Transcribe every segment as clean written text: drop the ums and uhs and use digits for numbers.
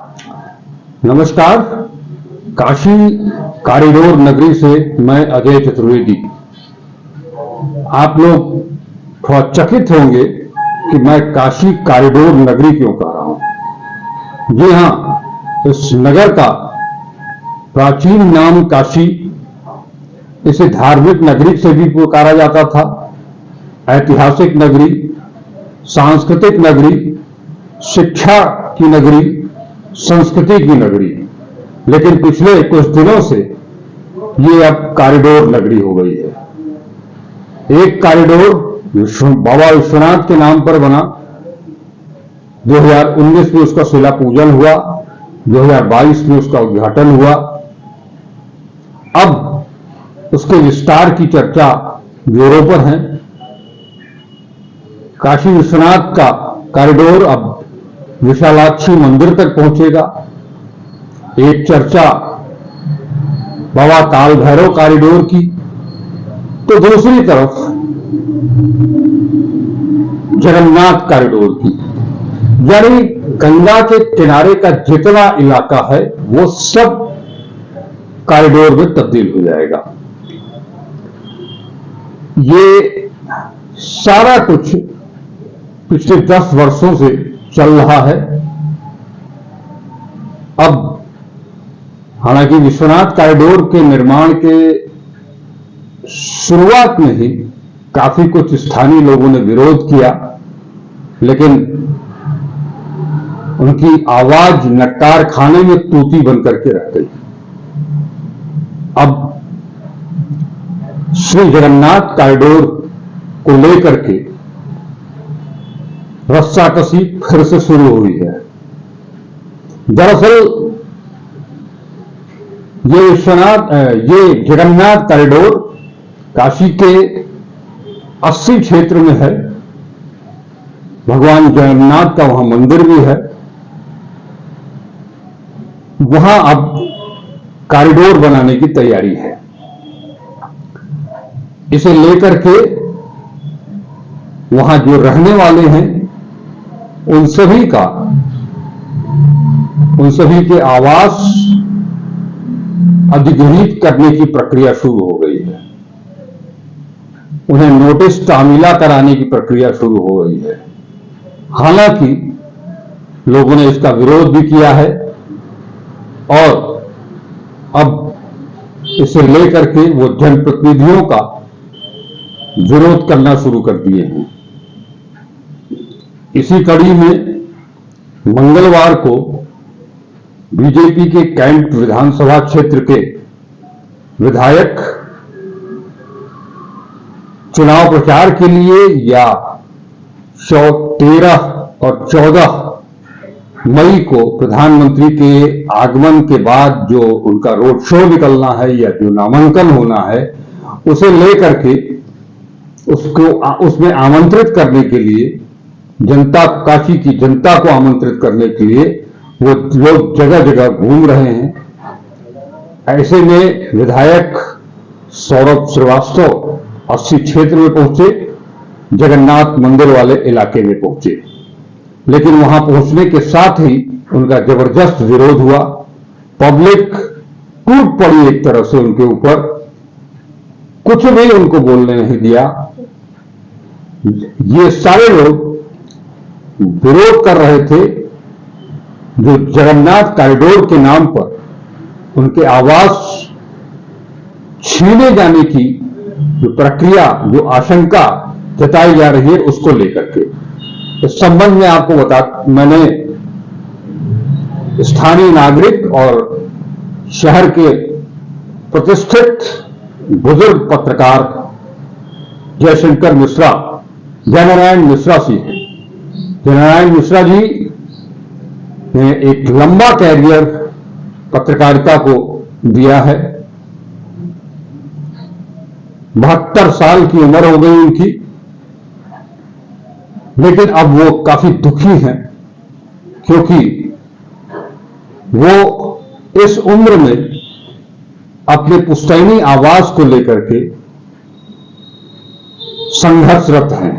नमस्कार। काशी कॉरिडोर नगरी से मैं अजय चतुर्वेदी। आप लोग थोड़ा चकित होंगे कि मैं काशी कॉरिडोर नगरी क्यों कह रहा हूं। जी हां, इस नगर का प्राचीन नाम काशी, इसे धार्मिक नगरी से भी पुकारा जाता था, ऐतिहासिक नगरी, सांस्कृतिक नगरी, शिक्षा की नगरी, संस्कृति की नगरी। लेकिन पिछले कुछ दिनों से ये अब कॉरिडोर नगरी हो गई है। एक कॉरिडोर बाबा विश्वनाथ के नाम पर बना, 2019 में उसका शिला पूजन हुआ, 2022 में उसका उद्घाटन हुआ। अब उसके विस्तार की चर्चा जोरों पर है। काशी विश्वनाथ का कॉरिडोर अब विशालाक्षी मंदिर तक पहुंचेगा। एक चर्चा बाबा काल भैरव कॉरिडोर की, तो दूसरी तरफ जगन्नाथ कॉरिडोर की। यानी गंगा के किनारे का जितना इलाका है वो सब कॉरिडोर में तब्दील हो जाएगा। ये सारा कुछ पिछले 10 वर्षों से चल रहा है। अब हालांकि विश्वनाथ कॉरिडोर के निर्माण के शुरुआत में ही काफी कुछ स्थानीय लोगों ने विरोध किया, लेकिन उनकी आवाज नट्टार खाने में तूती बनकर के रह गई। अब श्री जगन्नाथ कॉरिडोर को लेकर के रस्साकसी फिर से शुरू हुई है। दरअसल ये जगन्नाथ कॉरिडोर काशी के 80 क्षेत्र में है। भगवान जगन्नाथ का वहां मंदिर भी है। वहां अब कॉरिडोर बनाने की तैयारी है। इसे लेकर के वहां जो रहने वाले हैं उन सभी के आवास अधिग्रहित करने की प्रक्रिया शुरू हो गई है। उन्हें नोटिस तामीला कराने की प्रक्रिया शुरू हो गई है। हालांकि लोगों ने इसका विरोध भी किया है और अब इसे लेकर के वो जनप्रतिनिधियों का विरोध करना शुरू कर दिए हैं। इसी कड़ी में मंगलवार को बीजेपी के कैंट विधानसभा क्षेत्र के विधायक चुनाव प्रचार के लिए या 13 और 14 मई को प्रधानमंत्री के आगमन के बाद जो उनका रोड शो निकलना है या जो नामांकन होना है, उसे लेकर के उसमें आमंत्रित करने के लिए काशी की जनता को आमंत्रित करने के लिए वो लोग जगह जगह घूम रहे हैं। ऐसे में विधायक सौरभ श्रीवास्तव 80 क्षेत्र में पहुंचे, जगन्नाथ मंदिर वाले इलाके में पहुंचे, लेकिन वहां पहुंचने के साथ ही उनका जबरदस्त विरोध हुआ। पब्लिक टूट पड़ी एक तरह से उनके ऊपर, कुछ भी उनको बोलने नहीं दिया। ये सारे लोग विरोध कर रहे थे जो जगन्नाथ कॉरिडोर के नाम पर उनके आवास छीने जाने की जो प्रक्रिया, जो आशंका जताई जा रही है, उसको लेकर के। इस संबंध में आपको मैंने स्थानीय नागरिक और शहर के प्रतिष्ठित बुजुर्ग पत्रकार जयशंकर मिश्रा, जयनारायण मिश्रा जी, जयनारायण मिश्रा जी ने एक लंबा कैरियर पत्रकारिता को दिया है। 72 साल की उम्र हो गई उनकी, लेकिन अब वो काफी दुखी हैं क्योंकि वो इस उम्र में अपने पुश्तैनी आवाज को लेकर के संघर्षरत हैं।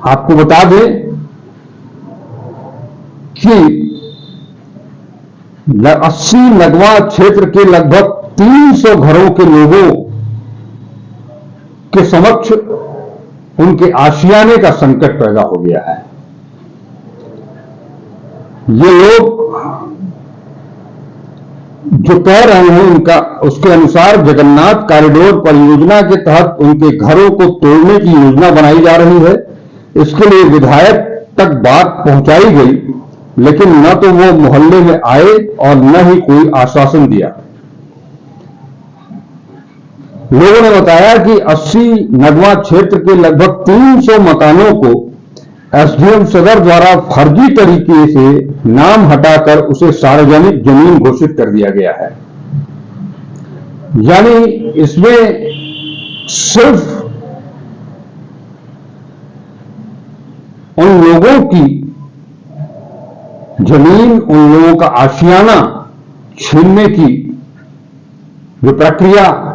आपको बता दें कि 80 नगवा क्षेत्र के लगभग 300 घरों के लोगों के समक्ष उनके आशियाने का संकट पैदा हो गया है। ये लोग जो कह रहे हैं उनका उसके अनुसार जगन्नाथ कॉरिडोर परियोजना के तहत उनके घरों को तोड़ने की योजना बनाई जा रही है। इसके लिए विधायक तक बात पहुंचाई गई, लेकिन न तो वो मोहल्ले में आए और न ही कोई आश्वासन दिया। लोगों ने बताया कि 80 नगवा क्षेत्र के लगभग 300 मकानों को एसडीएम सदर द्वारा फर्जी तरीके से नाम हटाकर उसे सार्वजनिक जमीन घोषित कर दिया गया है। यानी इसमें सिर्फ उन लोगों की जमीन, उन लोगों का आशियाना छीनने की जो प्रक्रिया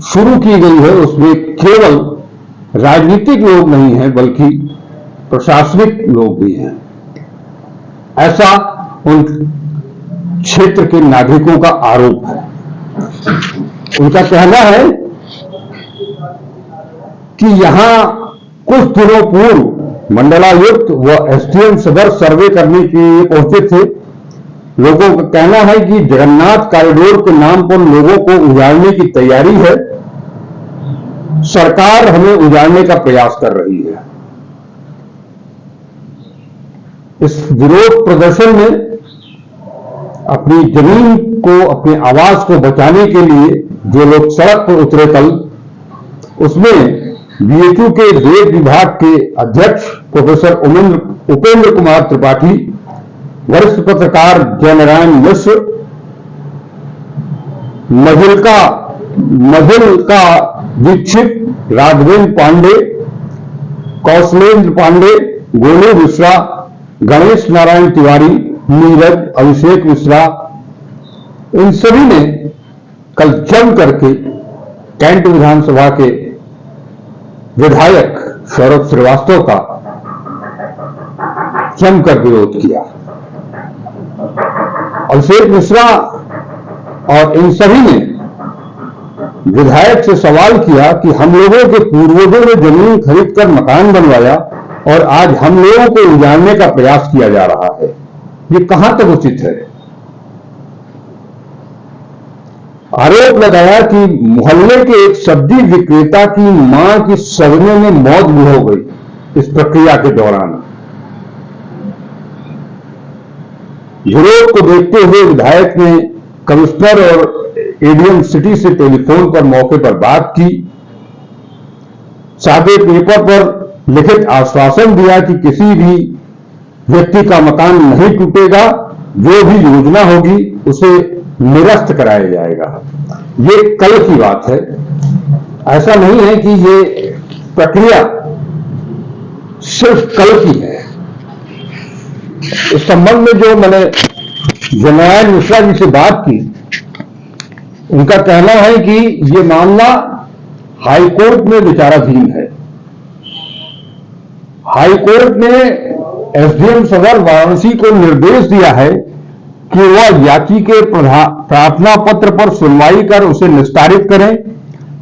शुरू की गई है, उसमें केवल राजनीतिक लोग नहीं हैं बल्कि प्रशासनिक लोग भी हैं, ऐसा उन क्षेत्र के नागरिकों का आरोप है। उनका कहना है कि यहां कुछ दिनों पूर्व मंडलायुक्त व एसडीएम सदर सर्वे करने के लिए पहुंचे थे। लोगों का कहना है कि जगन्नाथ कॉरिडोर के नाम पर लोगों को उजाड़ने की तैयारी है। सरकार हमें उजाड़ने का प्रयास कर रही है। इस विरोध प्रदर्शन में अपनी जमीन को, अपने आवाज को बचाने के लिए जो लोग सड़क पर उतरे कल, उसमें बीएचयू के वेद विभाग के अध्यक्ष प्रोफेसर उपेंद्र कुमार त्रिपाठी, वरिष्ठ पत्रकार जयनारायण मिश्र, मजिलका दीक्षित, राघवेंद्र पांडे, कौशलेंद्र पांडे, गोलू मिश्रा, गणेश नारायण तिवारी, नीरज, अभिषेक मिश्रा, इन सभी ने कल जम करके कैंट विधानसभा के विधायक सौरभ श्रीवास्तव का जमकर विरोध किया। अभिषेक मिश्रा और इन सभी ने विधायक से सवाल किया कि हम लोगों के पूर्वजों ने जमीन खरीदकर मकान बनवाया और आज हम लोगों को उजाड़ने का प्रयास किया जा रहा है, ये कहां तक उचित है। आरोप लगाया कि मोहल्ले के एक सब्जी विक्रेता की मां की सदमे में मौत भी हो गई इस प्रक्रिया के दौरान। विरोध को देखते हुए विधायक ने कमिश्नर और एडीएम सिटी से टेलीफोन पर मौके पर बात की, सादे पेपर पर लिखित आश्वासन दिया कि किसी भी व्यक्ति का मकान नहीं टूटेगा, जो भी योजना होगी उसे निरस्त कराया जाएगा। ये कल की बात है, ऐसा नहीं है कि ये प्रक्रिया सिर्फ कल की है। इस संबंध में जो मैंने जयनारायण मिश्रा जी से बात की, उनका कहना है कि ये मामला हाईकोर्ट में विचाराधीन है। हाईकोर्ट ने एसडीएम सदर वाराणसी को निर्देश दिया है कि वह याची के प्रार्थना पत्र पर सुनवाई कर उसे निस्तारित करें।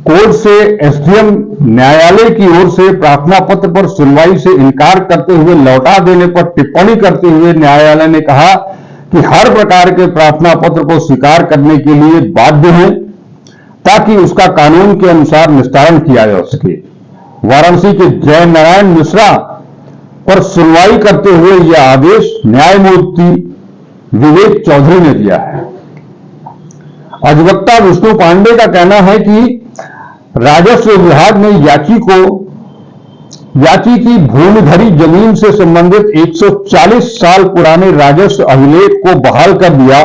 कोर्ट से एसडीएम न्यायालय की ओर से प्रार्थना पत्र पर सुनवाई से इनकार करते हुए लौटा देने पर टिप्पणी करते हुए न्यायालय ने कहा कि हर प्रकार के प्रार्थना पत्र को स्वीकार करने के लिए बाध्य हैं ताकि उसका कानून के अनुसार निस्तारण किया जा सके। वाराणसी के जयनारायण मिश्रा पर सुनवाई करते हुए यह आदेश न्यायमूर्ति विवेक चौधरी ने दिया है। अधिवक्ता विष्णु पांडे का कहना है कि राजस्व विभाग ने याची की भूमिधरी जमीन से संबंधित 140 साल पुराने राजस्व अभिलेख को बहाल कर दिया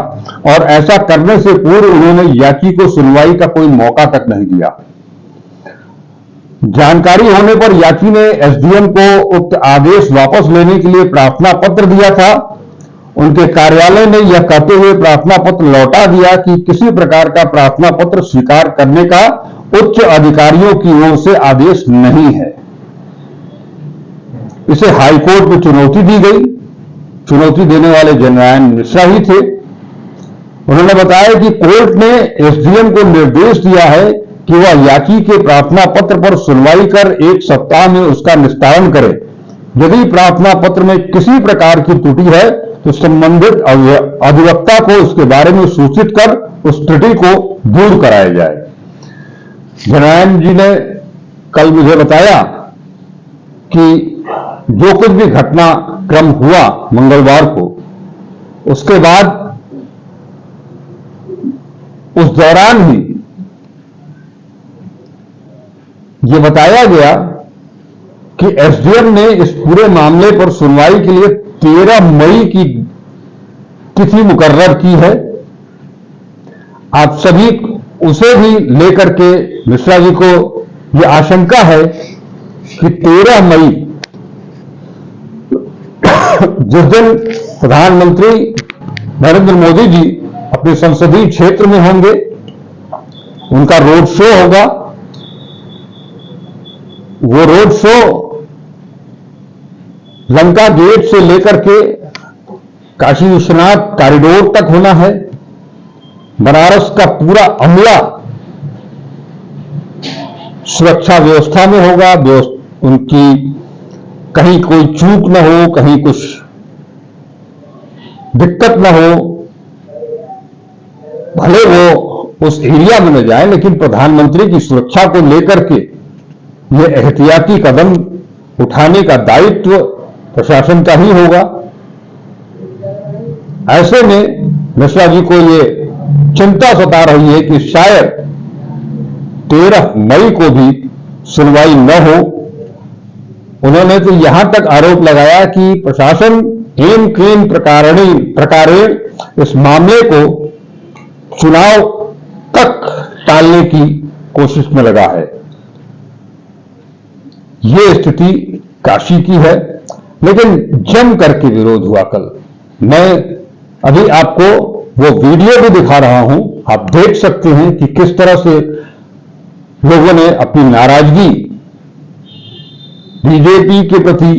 और ऐसा करने से पूर्व उन्होंने याची को सुनवाई का कोई मौका तक नहीं दिया। जानकारी होने पर याची ने एसडीएम को उक्त आदेश वापस लेने के लिए प्रार्थना पत्र दिया था। उनके कार्यालय ने यह कहते हुए प्रार्थना पत्र लौटा दिया कि किसी प्रकार का प्रार्थना पत्र स्वीकार करने का उच्च अधिकारियों की ओर से आदेश नहीं है। इसे हाईकोर्ट में चुनौती दी गई। चुनौती देने वाले जयनारायण मिश्रा ही थे। उन्होंने बताया कि कोर्ट ने एसडीएम को निर्देश दिया है कि वह याची के प्रार्थना पत्र पर सुनवाई कर 1 सप्ताह में उसका निस्तारण करे। यदि प्रार्थना पत्र में किसी प्रकार की त्रुटि है तो संबंधित अधिवक्ता को इसके बारे में सूचित कर उस त्रुटि को दूर कराया जाए। जननायक जी ने कल मुझे बताया कि जो कुछ भी घटनाक्रम हुआ मंगलवार को, उसके बाद उस दौरान ही ये बताया गया कि एसडीएम ने इस पूरे मामले पर सुनवाई के लिए 13 मई की तिथि मुकर्रर की है। आप सभी उसे भी लेकर के मिश्रा जी को यह आशंका है कि 13 मई जिस दिन प्रधानमंत्री नरेंद्र मोदी जी अपने संसदीय क्षेत्र में होंगे, उनका रोड शो होगा, वो रोड शो लंका गेट से लेकर के काशी विश्वनाथ कॉरिडोर तक होना है। बनारस का पूरा अमला सुरक्षा व्यवस्था में होगा, उनकी कहीं कोई चूक न हो, कहीं कुछ दिक्कत न हो। भले वो उस एरिया में न जाए, लेकिन प्रधानमंत्री की सुरक्षा को लेकर के ये एहतियाती कदम उठाने का दायित्व प्रशासन का ही होगा। ऐसे में मिश्रा जी को ये चिंता सता रही है कि शायद 13 मई को भी सुनवाई न हो। उन्होंने तो यहां तक आरोप लगाया कि प्रशासन एम क्लीन प्रकारेण इस मामले को चुनाव तक टालने की कोशिश में लगा है। ये स्थिति काशी की है, लेकिन जम करके विरोध हुआ कल। मैं अभी आपको वो वीडियो भी दिखा रहा हूं, आप देख सकते हैं कि किस तरह से लोगों ने अपनी नाराजगी बीजेपी के प्रति,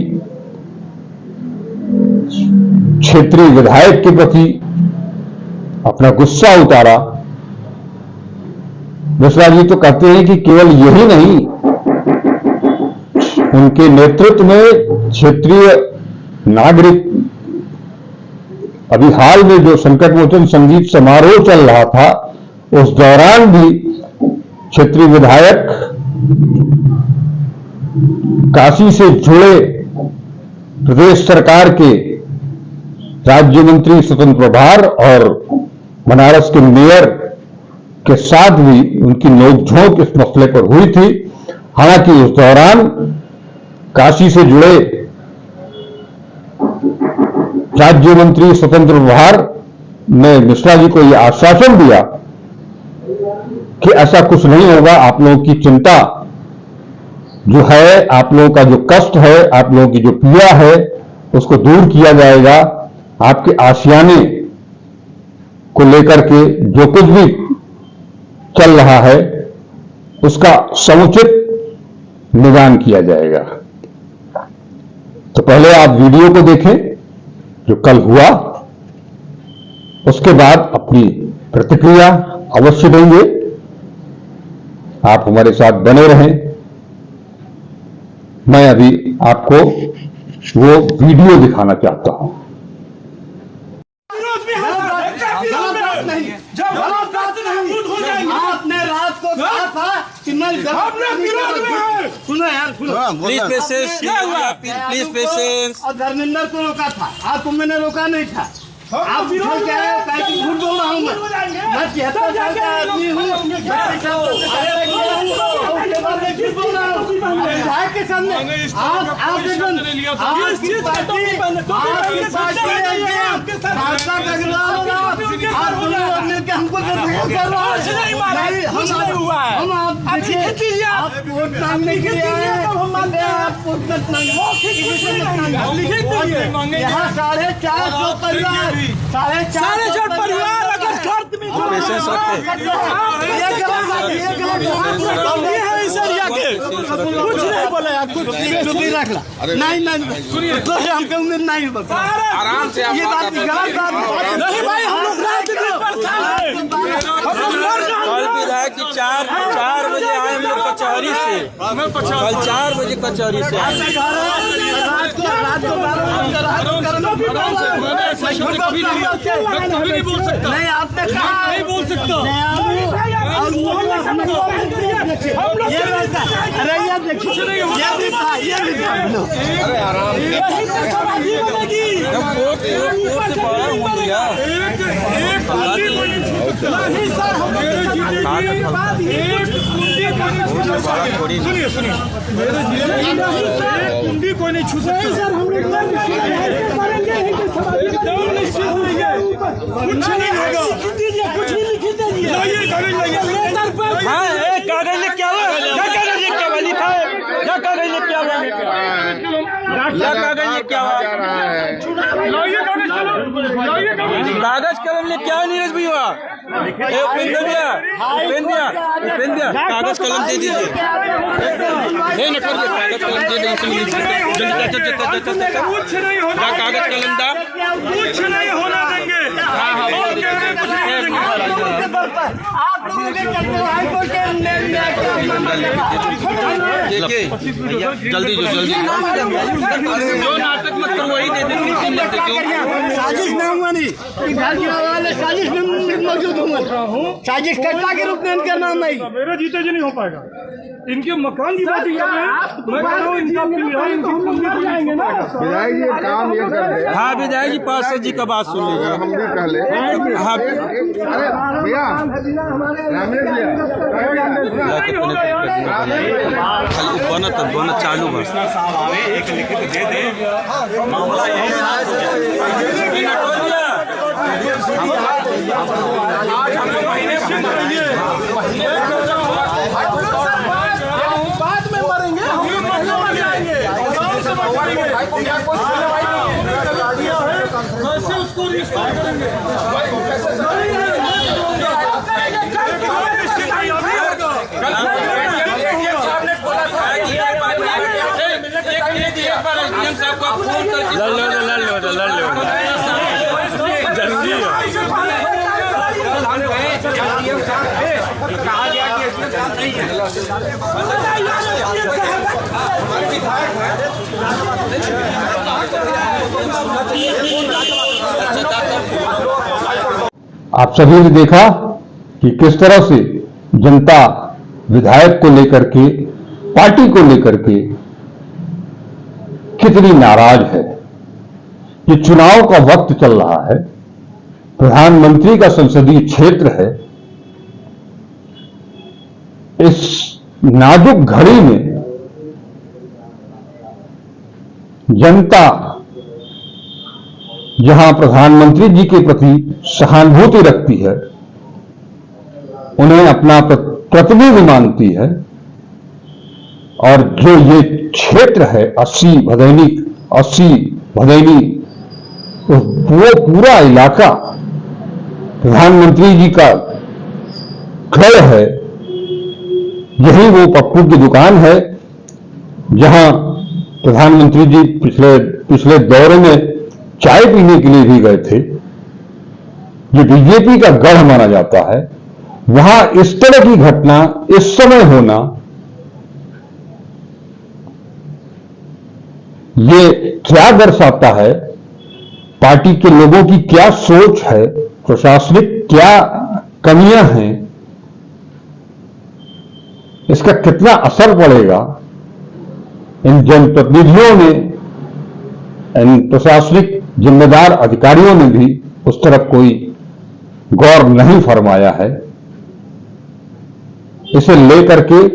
क्षेत्रीय विधायक के प्रति अपना गुस्सा उतारा। मिश्रा जी तो कहते हैं कि केवल यही नहीं, उनके नेतृत्व में क्षेत्रीय नागरिक, अभी हाल में जो संकट मोचन संगीत समारोह चल रहा था, उस दौरान भी क्षेत्रीय विधायक, काशी से जुड़े प्रदेश सरकार के राज्य मंत्री स्वतंत्र प्रभार और बनारस के मेयर के साथ भी उनकी नोकझोंक इस मसले पर हुई थी। हालांकि उस दौरान काशी से जुड़े राज्य मंत्री स्वतंत्र प्रभार ने मिश्रा जी को यह आश्वासन दिया कि ऐसा कुछ नहीं होगा, आप लोगों की चिंता जो है, आप लोगों का जो कष्ट है, आप लोगों की जो पीड़ा है, उसको दूर किया जाएगा। आपके आशियाने को लेकर के जो कुछ भी चल रहा है, उसका समुचित निदान किया जाएगा। तो पहले आप वीडियो को देखें जो कल हुआ, उसके बाद अपनी प्रतिक्रिया अवश्य देंगे। आप हमारे साथ बने रहें। मैं अभी आपको वो वीडियो दिखाना चाहता हूं। आपने रात को कहा था कि मैं सुनो यार, प्लीज पेशेंस, प्लीज पेशेंस। और धर्मेंद्र को रोका था, आपको मैंने रोका नहीं था। आप झूठ कह रहे हो, कि झूठ बोल रहा हूँ मैं 73 साल का आदमी हूँ, झूठ बोल रहा हूँ विधायक के सामने। यहाँ 450 परिवार, 450 परिवार अगर खर्च में कुछ नहीं बोले यार, कुछ नहीं रख ला। नहीं सुनिए, तो हमको उम्मीद नहीं, आराम से ये बात गलत बात नहीं भाई। हम लोग चार बजे आए हम लोग कचहरी से, कल 4 बजे कचहरी से आए। रात को 12 नहीं आपने कहा नहीं बोल सकता। ये अरे ये देखिए ये भी था अरे आराम से सुनिए कुंडी कोई नहीं छू सकता सर। हम लोग कुछ नहीं होगा, कुछ नहीं लिखी दीजिए। हाँ एक कागज लेके क्या हुआ, क्या कागज लेके क्या हुआ लिखा है, क्या कागज लेके क्या हुआ, क्या कागज लेके क्या हुआ, कागज कलम लेके क्या नीरज भैया, पेन दिया, कागज कलम दे दीजिए। नहीं न करिए, कागज कलम दे दीजिए। कुछ नहीं होना, कागज कलम दा, कुछ नहीं होना देंगे। आप लोगों के चलते हाईकोर्ट के देखिए जल्दी जो नाटक मत करो, वही दे देंगे। साजिश में हुआ नहीं, घर के हवाले साजिश में मौजूद हुआ, साजिश करता के रूप में इनका नाम नहीं। मेरा जीते जी नहीं हो पाएगा, इनके मकान की बात मैं कह रहा हूँ, इनका जाएंगे ना विधायक जी काम ये कर रहे हैं। हाँ विधायक जी 500 जी का बात सुन लीजिए। हम भी कह ले हाँ अरे भैया रामेश खाली बनत चालू बस एक लिखित दे दे मामला बाद में मरेंगे, कैसे उसको रिस्टोर करेंगे। लड़ लो जल्दी आप सभी ने देखा कि किस तरह से जनता विधायक को लेकर के, पार्टी को लेकर के कितनी नाराज है। ये चुनाव का वक्त चल रहा है, प्रधानमंत्री का संसदीय क्षेत्र है। इस नाजुक घड़ी में जनता जहां प्रधानमंत्री जी के प्रति सहानुभूति रखती है, उन्हें अपना प्रतिनिधि मानती है, और जो ये क्षेत्र है 80 भदैनी वो पूरा इलाका प्रधानमंत्री जी का घर है। यही वो पप्पू की दुकान है जहां प्रधानमंत्री जी पिछले दौरे में चाय पीने के लिए भी गए थे। ये बीजेपी का गढ़ माना जाता है। वहां इस तरह की घटना इस समय होना, ये क्या दर्शाता है, पार्टी के लोगों की क्या सोच है, प्रशासनिक क्या कमियां हैं, इसका कितना असर पड़ेगा। इन जनप्रतिनिधियों ने, इन प्रशासनिक जिम्मेदार अधिकारियों ने भी उस तरफ कोई गौर नहीं फरमाया है। इसे लेकर के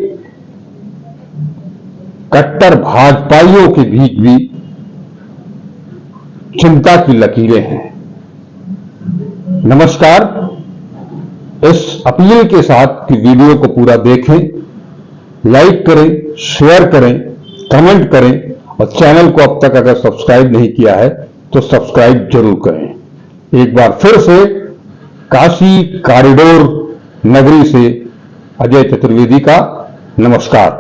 कट्टर भाजपाइयों के बीच भी चिंता की लकीरें हैं। नमस्कार। इस अपील के साथ कि वीडियो को पूरा देखें, लाइक करें, शेयर करें, कमेंट करें, और चैनल को अब तक अगर सब्सक्राइब नहीं किया है तो सब्सक्राइब जरूर करें। एक बार फिर से काशी कॉरिडोर नगरी से अजय चतुर्वेदी का नमस्कार।